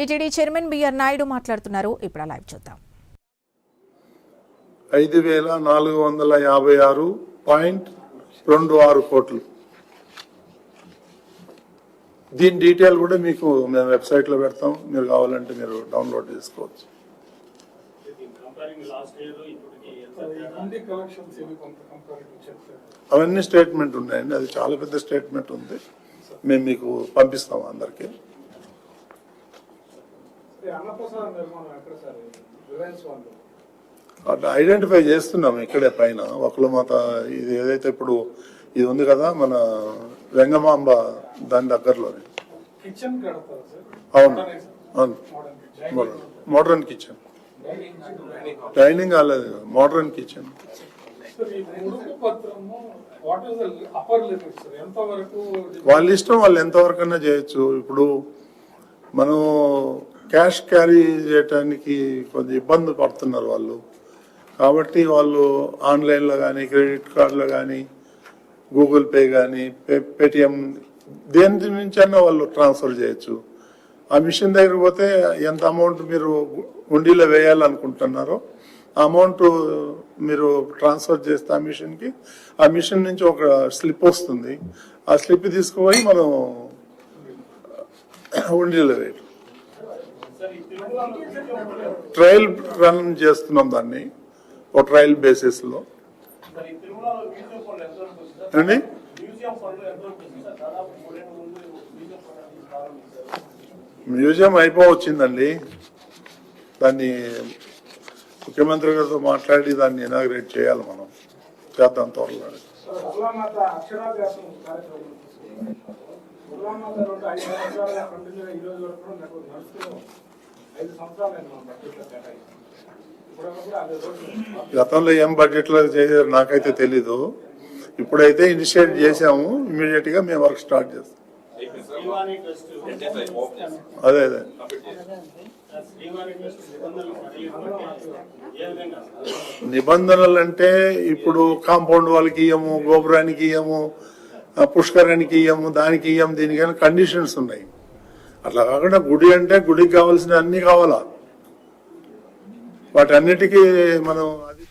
TTD chairman BR Naidu మాట్లాడుతున్నారు. ఇప్పుడు live చూద్దాం. 5456.26 కోట్లు. దీని డీటెయిల్ కూడా మీకు మేము వెబ్సైట్లో పెడతాం, మీరు కావాలంటే మీరు డౌన్లోడ్ చేసుకోవచ్చు. అవన్నీ స్టేట్మెంట్ ఉన్నాయండి, అది చాలా పెద్ద స్టేట్మెంట్ ఉంది, మేము మీకు పంపిస్తాం అందరికి. ఐడెంటిఫై చేస్తున్నాం ఇక్కడే పైన ఒకలమాత. ఇది ఏదైతే ఇప్పుడు ఇది ఉంది కదా మన వెంగమాంబ, దాని దగ్గరలోనే. అవును అవును, మోడర్న్ కిచెన్, డైనింగ్ కాలేదు, మోడర్న్ కిచెన్. వాళ్ళ ఇష్టం, వాళ్ళు ఎంతవరకు అయినా చేయొచ్చు. ఇప్పుడు మనం క్యాష్ క్యారీ చేయడానికి కొంచెం ఇబ్బంది పడుతున్నారు వాళ్ళు, కాబట్టి వాళ్ళు ఆన్లైన్లో కానీ క్రెడిట్ కార్డులో కానీ గూగుల్ పే కానీ పేటిఎం దేని నుంచి అయినా వాళ్ళు ట్రాన్స్ఫర్ చేయొచ్చు. ఆ మిషన్ దగ్గర పోతే ఎంత అమౌంట్ మీరు ఉండిలో వేయాలనుకుంటున్నారో ఆ అమౌంట్ మీరు ట్రాన్స్ఫర్ చేస్తే ఆ మిషన్కి, ఆ మిషన్ నుంచి ఒక స్లిప్ వస్తుంది, ఆ స్లిప్ తీసుకుపోయి మనం ఉండిలో వేయటం. ట్రయల్ రన్ చేస్తున్నాం దాన్ని, ఒక ట్రయల్ బేసిస్ లో అండి. మ్యూజియం అయిపోవచ్చిందండి, దాన్ని ముఖ్యమంత్రి గారితో మాట్లాడి దాన్ని ఇనాగ్రేట్ చేయాలి, మనం చేద్దాం త్వరలో. గతంలో ఏం బడ్జెట్ లో చేశారు నాకైతే తెలీదు, ఇప్పుడైతే ఇనిషియేట్ చేసాము, ఇమీడియట్ గా మేము వర్క్ స్టార్ట్ చేస్తాం. అదే అదే నిబంధనలు అంటే ఇప్పుడు కాంపౌండ్ వాళ్ళకి ఇయ్యము, గోపురానికి ఇయ్యము, పుష్కరానికి ఇయ్యము, దానికి ఇయ్యము, దీనికైనా కండిషన్స్ ఉన్నాయి. అట్లా కాకుండా గుడి అంటే గుడికి కావాల్సిన అన్ని కావాలా, వాటన్నిటికీ మనం